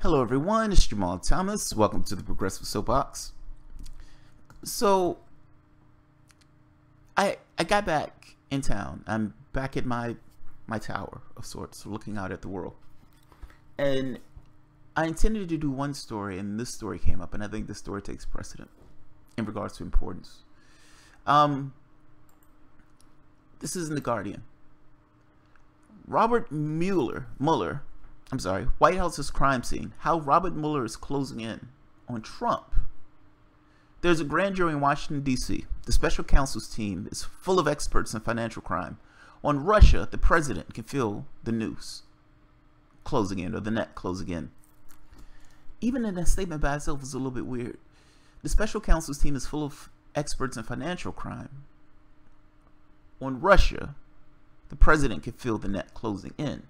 Hello everyone, it's Jamal Thomas. Welcome to the Progressive Soapbox. So, I got back in town. I'm back at my tower of sorts, looking out at the world. And I intended to do one story, and this story came up, and I think this story takes precedent in regards to importance. This is in The Guardian. White House's crime scene. How Robert Mueller is closing in on Trump. There's a grand jury in Washington, D.C. The special counsel's team is full of experts in financial crime. On Russia, the president can feel the noose closing in, or the net closing in. Even in that statement by itself is a little bit weird. The special counsel's team is full of experts in financial crime. On Russia, the president can feel the net closing in.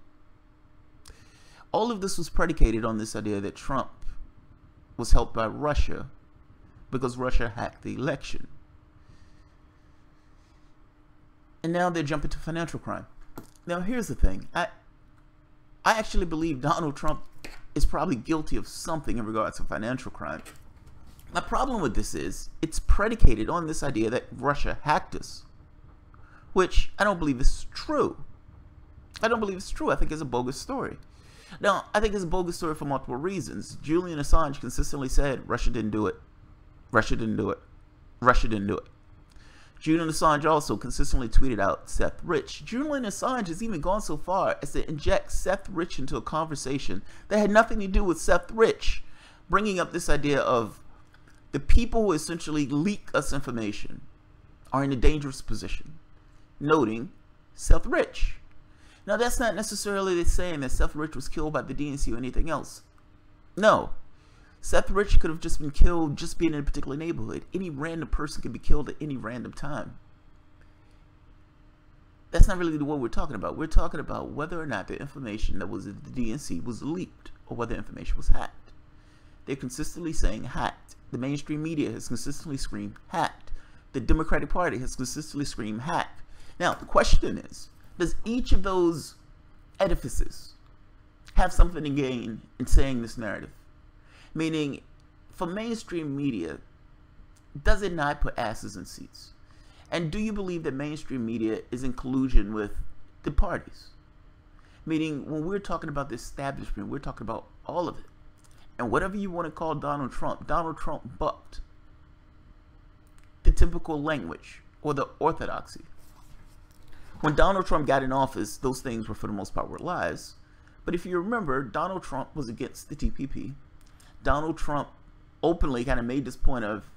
All of this was predicated on this idea that Trump was helped by Russia because Russia hacked the election. And now they're jumping to financial crime. Now here's the thing. I actually believe Donald Trump is probably guilty of something in regards to financial crime. My problem with this is it's predicated on this idea that Russia hacked us, which I don't believe is true. I don't believe it's true. I think it's a bogus story. Now, I think it's a bogus story for multiple reasons. Julian Assange consistently said Russia didn't do it. Russia didn't do it. Russia didn't do it. Julian Assange also consistently tweeted out Seth Rich. Julian Assange has even gone so far as to inject Seth Rich into a conversation that had nothing to do with Seth Rich, bringing up this idea of the people who essentially leak us information are in a dangerous position, noting Seth Rich. Now, that's not necessarily saying that Seth Rich was killed by the DNC or anything else. No. Seth Rich could have just been killed just being in a particular neighborhood. Any random person can be killed at any random time. That's not really what we're talking about. We're talking about whether or not the information that was at the DNC was leaked or whether information was hacked. They're consistently saying hacked. The mainstream media has consistently screamed hacked. The Democratic Party has consistently screamed hacked. Now, the question is, does each of those edifices have something to gain in saying this narrative? Meaning, for mainstream media, does it not put asses in seats? And do you believe that mainstream media is in collusion with the parties? Meaning, when we're talking about the establishment, we're talking about all of it. And whatever you want to call Donald Trump bucked the typical language or the orthodoxy. When Donald Trump got in office, those things were for the most part were lies. But if you remember, Donald Trump was against the TPP. Donald Trump openly kind of made this point of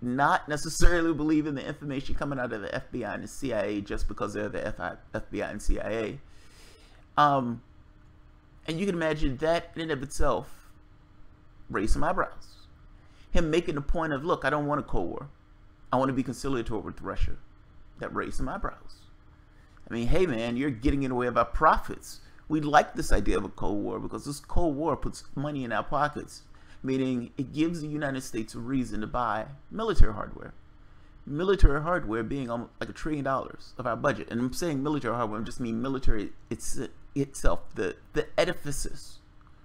not necessarily believing the information coming out of the FBI and the CIA just because they're the FBI and CIA. And you can imagine that in and of itself raised some eyebrows. Him making the point of, look, I don't want a Cold War. I want to be conciliatory with Russia. That raised some eyebrows. I mean, hey man, you're getting in the way of our profits. We like this idea of a Cold War because this Cold War puts money in our pockets, meaning it gives the United States a reason to buy military hardware. Military hardware being almost like $1 trillion of our budget. And I'm saying military hardware, I just mean military itself, the edifices,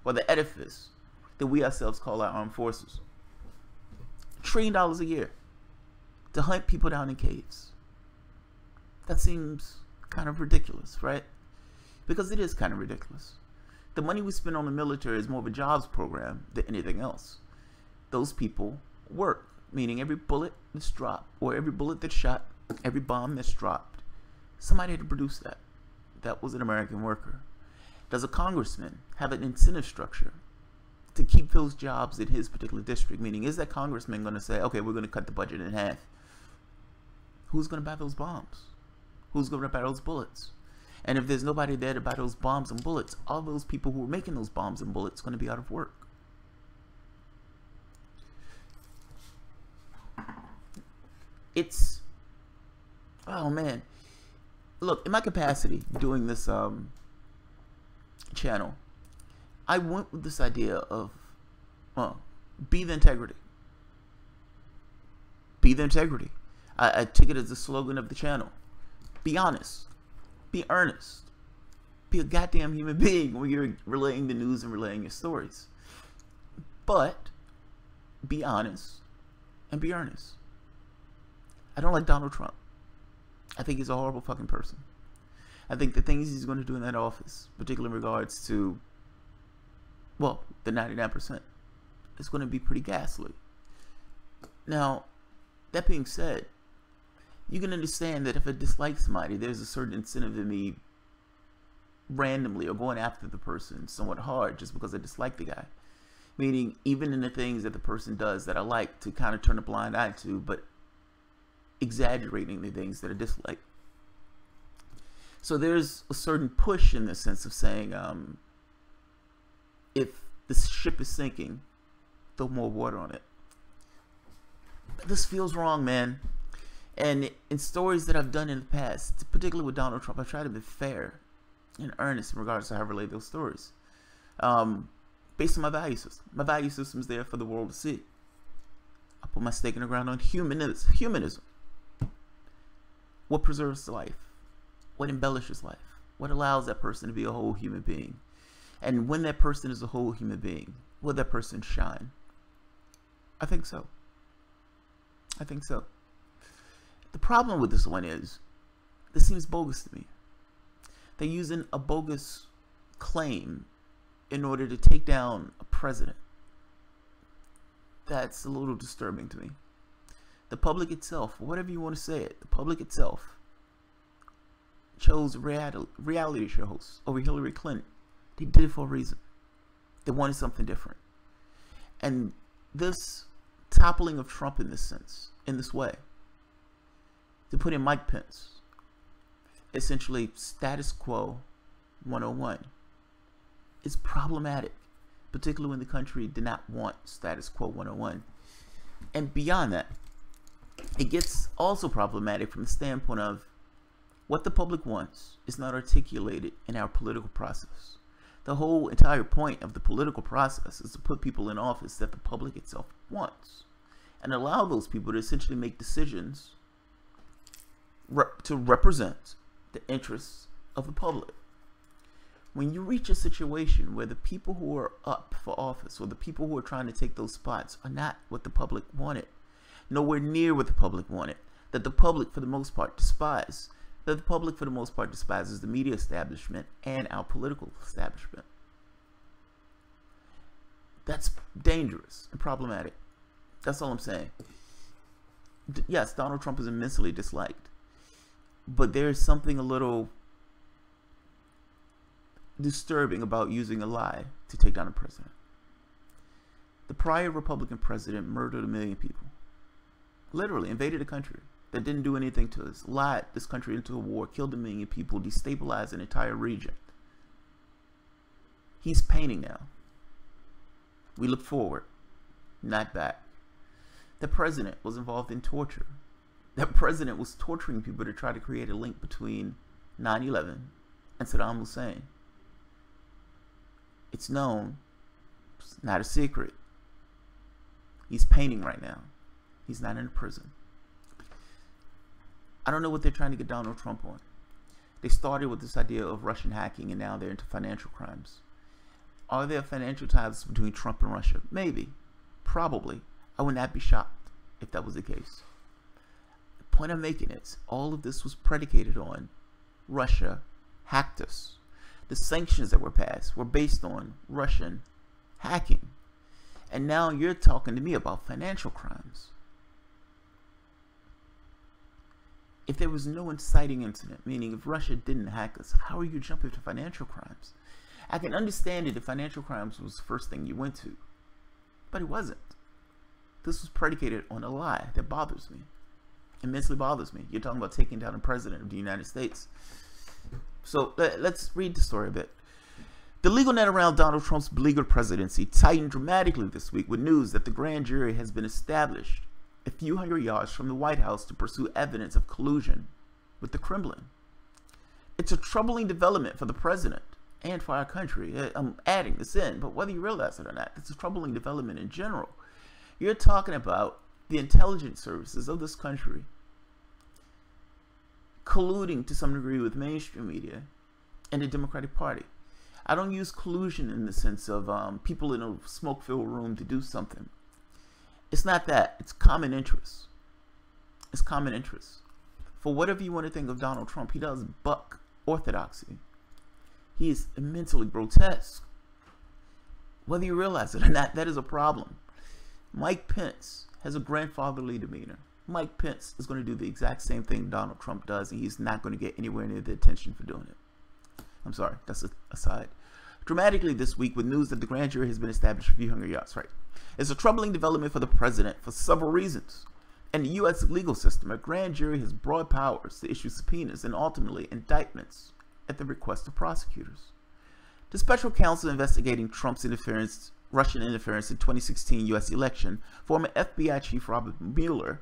or the edifice that we ourselves call our armed forces. $1 trillion a year to hunt people down in caves. That seems kind of ridiculous, right? Because it is kind of ridiculous. The money we spend on the military is more of a jobs program than anything else. Those people work, meaning every bullet that's dropped, or every bullet that's shot, every bomb that's dropped, somebody had to produce that. That was an American worker. Does a congressman have an incentive structure to keep those jobs in his particular district? Meaning, is that congressman going to say, okay, we're going to cut the budget in half? Who's going to buy those bombs? Who's going to buy those bullets? And if there's nobody there to buy those bombs and bullets, all those people who are making those bombs and bullets are going to be out of work. It's, oh man. Look, in my capacity doing this channel, I went with this idea of, be the integrity. Be the integrity. I took it as the slogan of the channel. Be honest. Be earnest. Be a goddamn human being when you're relaying the news and relaying your stories. But be honest and be earnest. I don't like Donald Trump. I think he's a horrible fucking person. I think the things he's going to do in that office, particularly in regards to, well, the 99%, is going to be pretty ghastly. Now, that being said, you can understand that if I dislike somebody, there's a certain incentive in me randomly or going after the person somewhat hard just because I dislike the guy. Meaning, even in the things that the person does that I like, to kind of turn a blind eye to, but exaggerating the things that I dislike. So there's a certain push in the sense of saying, if the ship is sinking, throw more water on it. But this feels wrong, man. And in stories that I've done in the past, particularly with Donald Trump, I try to be fair and earnest in regards to how I relate those stories. Based on my value system. My value system is there for the world to see. I put my stake in the ground on humanism. What preserves life? What embellishes life? What allows that person to be a whole human being? And when that person is a whole human being, will that person shine? I think so. I think so. The problem with this one is, this seems bogus to me. They're using a bogus claim in order to take down a president. That's a little disturbing to me. The public itself, whatever you want to say it, the public itself chose reality show hosts over Hillary Clinton. They did it for a reason. They wanted something different. And this toppling of Trump in this sense, in this way, to put in Mike Pence, essentially status quo 101, is problematic, particularly when the country did not want status quo 101. And beyond that, it gets also problematic from the standpoint of what the public wants is not articulated in our political process. The whole entire point of the political process is to put people in office that the public itself wants and allow those people to essentially make decisions to represent the interests of the public. When you reach a situation where the people who are up for office or the people who are trying to take those spots are not what the public wanted, nowhere near what the public wanted, that the public for the most part despises the media establishment and our political establishment. That's dangerous and problematic. That's all I'm saying. Yes, Donald Trump is immensely disliked, but there's something a little disturbing about using a lie to take down a president. The prior Republican president murdered 1 million people. Literally invaded a country that didn't do anything to us, lied this country into a war, killed 1 million people, destabilized an entire region. He's painting now. We look forward, not back. The president was involved in torture. That president was torturing people to try to create a link between 9/11 and Saddam Hussein. It's known. It's not a secret. He's painting right now. He's not in a prison. I don't know what they're trying to get Donald Trump on. They started with this idea of Russian hacking, and now they're into financial crimes. Are there financial ties between Trump and Russia? Maybe. Probably. I would not be shocked if that was the case. The point I'm making is, all of this was predicated on Russia hacked us. The sanctions that were passed were based on Russian hacking. And now you're talking to me about financial crimes. If there was no inciting incident, meaning if Russia didn't hack us, how are you jumping to financial crimes? I can understand it if financial crimes was the first thing you went to, but it wasn't. This was predicated on a lie that bothers me, immensely bothers me. You're talking about taking down the president of the United States. So let's read the story a bit. The legal net around Donald Trump's beleaguered presidency tightened dramatically this week with news that the grand jury has been established a few hundred yards from the White House to pursue evidence of collusion with the Kremlin. It's a troubling development for the president and for our country. I'm adding this in, but whether you realize it or not, it's a troubling development in general. You're talking about the intelligence services of this country colluding to some degree with mainstream media and the Democratic Party. I don't use collusion in the sense of people in a smoke-filled room to do something. It's not that. It's common interest. It's common interest. For whatever you want to think of Donald Trump, he does buck orthodoxy. He is immensely grotesque. Whether you realize it or not, that is a problem. Mike Pence has a grandfatherly demeanor. Mike Pence is going to do the exact same thing Donald Trump does, and he's not going to get anywhere near the attention for doing it. I'm sorry, that's an aside. Dramatically this week, with news that the grand jury has been established for a few hungry yards, right? It's a troubling development for the president for several reasons. In the U.S. legal system, a grand jury has broad powers to issue subpoenas and ultimately indictments at the request of prosecutors. The special counsel investigating Trump's Russian interference in 2016 U.S. election, former FBI Chief Robert Mueller,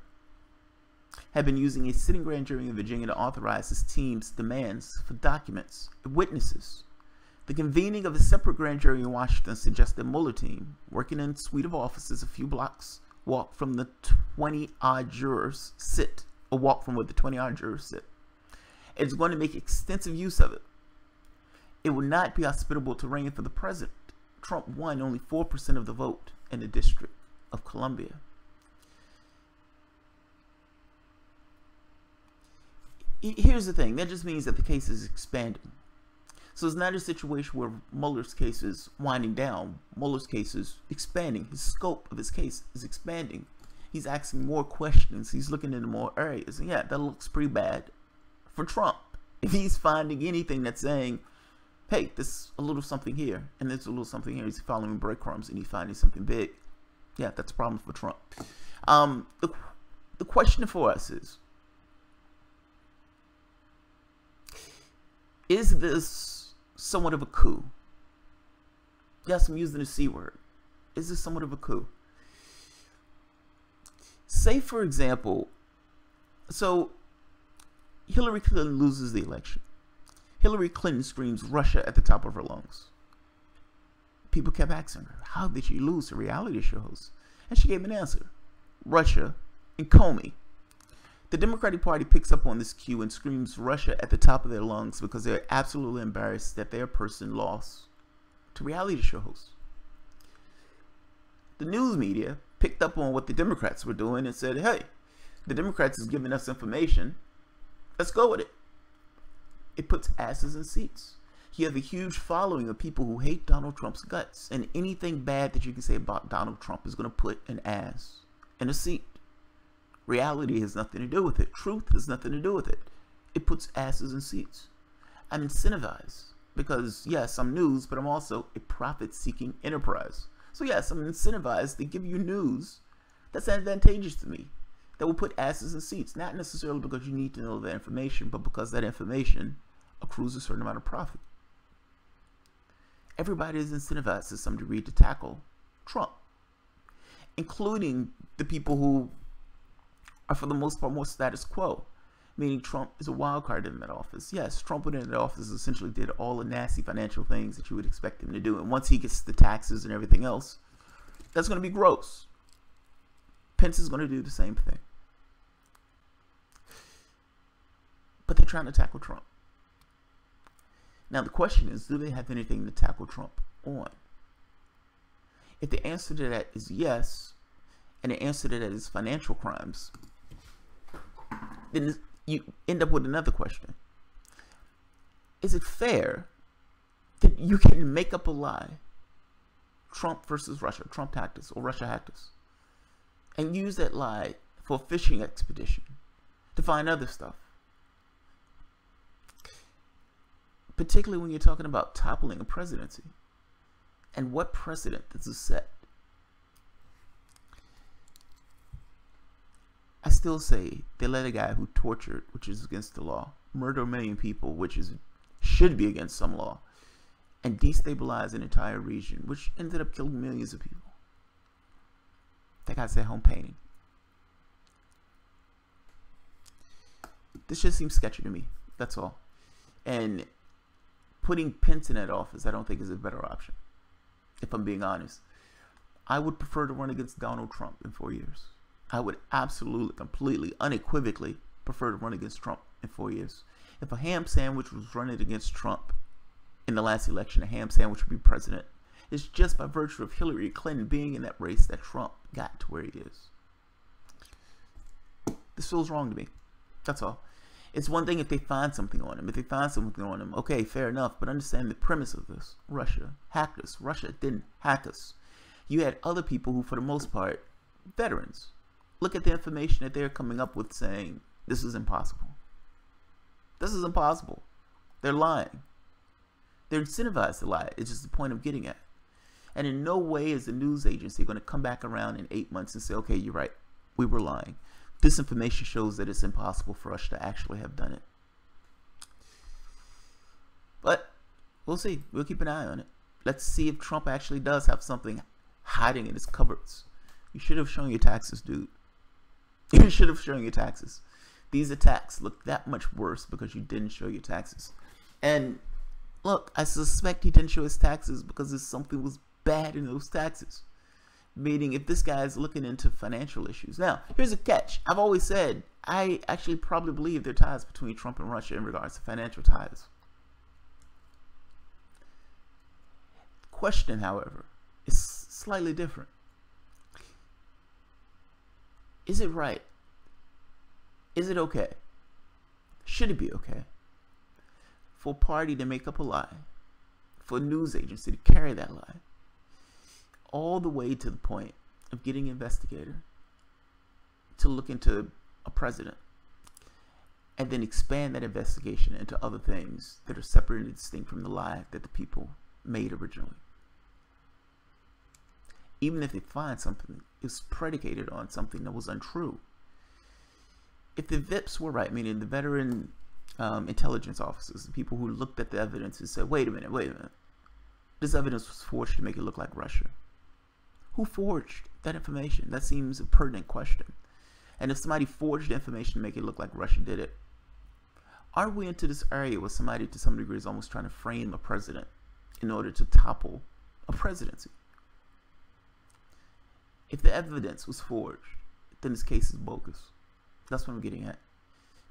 had been using a sitting grand jury in Virginia to authorize his team's demands for documents and witnesses. The convening of a separate grand jury in Washington suggests that Mueller team, working in a suite of offices a few blocks walk from the 20-odd jurors sit, or walk from where the 20-odd jurors sit. It's going to make extensive use of it. It would not be hospitable to reign for the president. Trump won only 4% of the vote in the District of Columbia. Here's the thing, that just means that the case is expanding. So it's not a situation where Mueller's case is winding down. Mueller's case is expanding. His scope of his case is expanding. He's asking more questions. He's looking into more areas. And yeah, that looks pretty bad for Trump. If he's finding anything that's saying, hey, there's a little something here, and there's a little something here, he's following breadcrumbs and he's finding something big. Yeah, that's a problem for Trump. The question for us is this somewhat of a coup? Yes, I'm using the C word. Is this somewhat of a coup? Say, for example, so Hillary Clinton loses the election. Hillary Clinton screams Russia at the top of her lungs. People kept asking her, how did she lose to reality shows? And she gave an answer. Russia and Comey. The Democratic Party picks up on this cue and screams Russia at the top of their lungs because they're absolutely embarrassed that their person lost to reality show hosts. The news media picked up on what the Democrats were doing and said, hey, the Democrats is giving us information. Let's go with it. It puts asses in seats. You have a huge following of people who hate Donald Trump's guts, and anything bad that you can say about Donald Trump is going to put an ass in a seat. Reality has nothing to do with it. Truth has nothing to do with it. It puts asses in seats. I'm incentivized because, yes, I'm news, but I'm also a profit-seeking enterprise. So, yes, I'm incentivized to give you news that's advantageous to me, that will put asses in seats, not necessarily because you need to know that information, but because that information accrues a certain amount of profit. Everybody is incentivized to some degree to tackle Trump, including the people who are for the most part more status quo, meaning Trump is a wild card in that office. Yes, Trump went into that office essentially did all the nasty financial things that you would expect him to do. And once he gets the taxes and everything else, that's going to be gross. Pence is going to do the same thing. But they're trying to tackle Trump. Now the question is, do they have anything to tackle Trump on? If the answer to that is yes, and the answer to that is financial crimes, then you end up with another question. Is it fair that you can make up a lie, Trump versus Russia, Trump hacked us or Russia hacked us, and use that lie for a fishing expedition to find other stuff? Particularly when you're talking about toppling a presidency. And what precedent does this set? I still say they let a guy who tortured, which is against the law, murder a million people, which should be against some law, and destabilize an entire region, which ended up killing millions of people. That guy's at home painting. This just seems sketchy to me. That's all. And putting Pence in that office, I don't think is a better option. If I'm being honest, I would prefer to run against Donald Trump in 4 years. I would absolutely, completely, unequivocally prefer to run against Trump in 4 years. If a ham sandwich was running against Trump in the last election, a ham sandwich would be president. It's just by virtue of Hillary Clinton being in that race that Trump got to where he is. This feels wrong to me. That's all. It's one thing if they find something on him. If they find something on him, okay, fair enough. But understand the premise of this. Russia hacked us. Russia didn't hack us. You had other people who, for the most part, veterans. Look at the information that they're coming up with saying, this is impossible. This is impossible. They're lying. They're incentivized to lie. It's just the point I'm getting at. And in no way is the news agency going to come back around in 8 months and say, okay, you're right. We were lying. This information shows that it's impossible for us to actually have done it. But we'll see. We'll keep an eye on it. Let's see if Trump actually does have something hiding in his cupboards. You should have shown your taxes, dude. You should have shown your taxes. These attacks look that much worse because you didn't show your taxes. And look, I suspect he didn't show his taxes because something was bad in those taxes. Meaning, if this guy is looking into financial issues. Now, here's a catch. I've always said, I actually probably believe there are ties between Trump and Russia in regards to financial ties. Question, however, is slightly different. Is it right? Is it okay? Should it be okay for a party to make up a lie, for a news agency to carry that lie, all the way to the point of getting an investigator to look into a president and then expand that investigation into other things that are separate and distinct from the lie that the people made originally? Even if they find something, it's predicated on something that was untrue. If the VIPs were right, meaning the veteran intelligence officers, the people who looked at the evidence and said, wait a minute, this evidence was forged to make it look like Russia. Who forged that information? That seems a pertinent question. And if somebody forged information to make it look like Russia did it, are we into this area where somebody to some degree is almost trying to frame a president in order to topple a presidency? If the evidence was forged, then this case is bogus. That's what I'm getting at.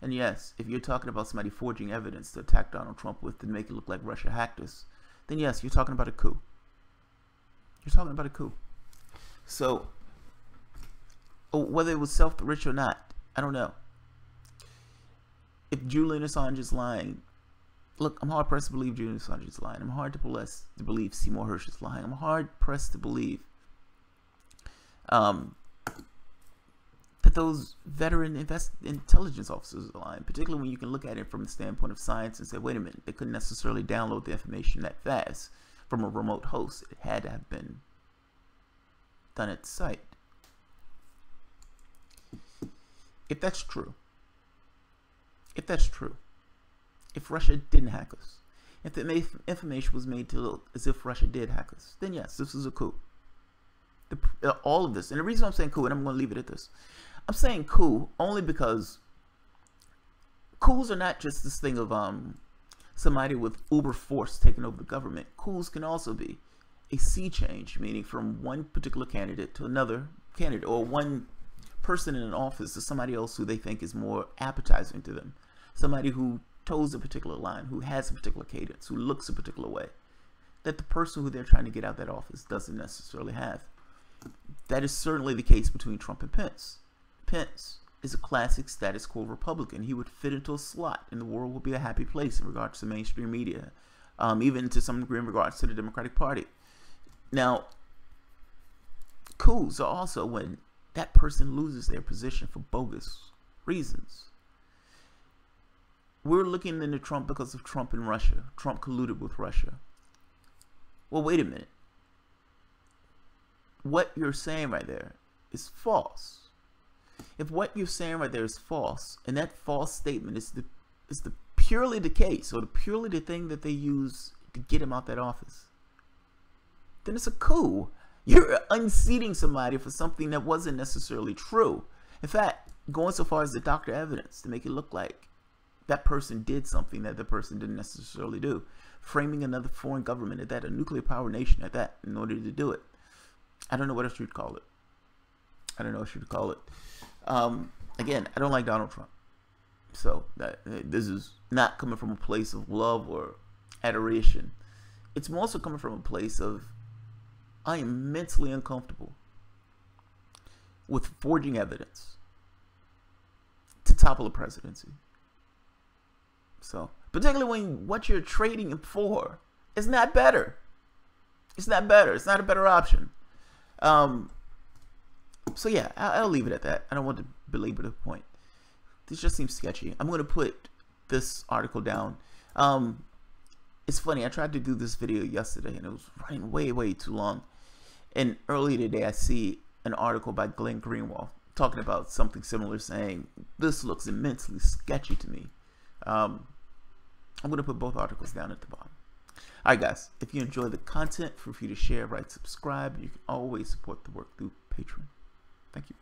And yes, if you're talking about somebody forging evidence to attack Donald Trump with to make it look like Russia hacked us, then yes, you're talking about a coup. You're talking about a coup. So, whether it was self-rich or not, I don't know. If Julian Assange is lying, look, I'm hard-pressed to believe Julian Assange is lying. I'm hard to believe Seymour Hersh is lying. I'm hard-pressed to believe that those veteran intelligence officers are lying, particularly when you can look at it from the standpoint of science and say, wait a minute, they couldn't necessarily download the information that fast from a remote host. It had to have been done at site. If that's true, if Russia didn't hack us, if the information was made to look as if Russia did hack us, then yes, this is a coup. All of this, and the reason I'm saying coup, and I'm going to leave it at this, I'm saying coup only because coups are not just this thing of somebody with uber force taking over the government. Coups can also be a sea change, meaning from one particular candidate to another candidate, or one person in an office to somebody else who they think is more appetizing to them, somebody who toes a particular line, who has a particular cadence, who looks a particular way that the person who they're trying to get out that office doesn't necessarily have. That is certainly the case between Trump and Pence. Pence is a classic status quo Republican. He would fit into a slot, and the world would be a happy place in regards to mainstream media, even to some degree in regards to the Democratic Party. Now, coups are also when that person loses their position for bogus reasons. We're looking into Trump because of Trump and Russia. Trump colluded with Russia. Well, wait a minute. What you're saying right there is false. If what you're saying right there is false, and that false statement is the purely the case, or purely the thing that they use to get him out that office, then it's a coup. You're unseating somebody for something that wasn't necessarily true. In fact, going so far as to doctor evidence to make it look like that person did something that the person didn't necessarily do. Framing another foreign government at that, a nuclear power nation at that, in order to do it. I don't know what else you'd call it. I don't know what you'd call it. Again, I don't like Donald Trump. So this is not coming from a place of love or adoration. it's more so coming from a place of, I am mentally uncomfortable with forging evidence to topple a presidency. So, particularly when what you're trading for is not better. It's not better. It's not a better option. So yeah, I'll leave it at that. I don't want to belabor the point. This just seems sketchy. I'm going to put this article down. It's funny, I tried to do this video yesterday and it was running way too long. And earlier today I see an article by Glenn Greenwald talking about something similar, saying this looks immensely sketchy to me. I'm going to put both articles down at the bottom. Alright guys, if you enjoy the content, feel free to share, write, subscribe. You can always support the work through Patreon. Thank you.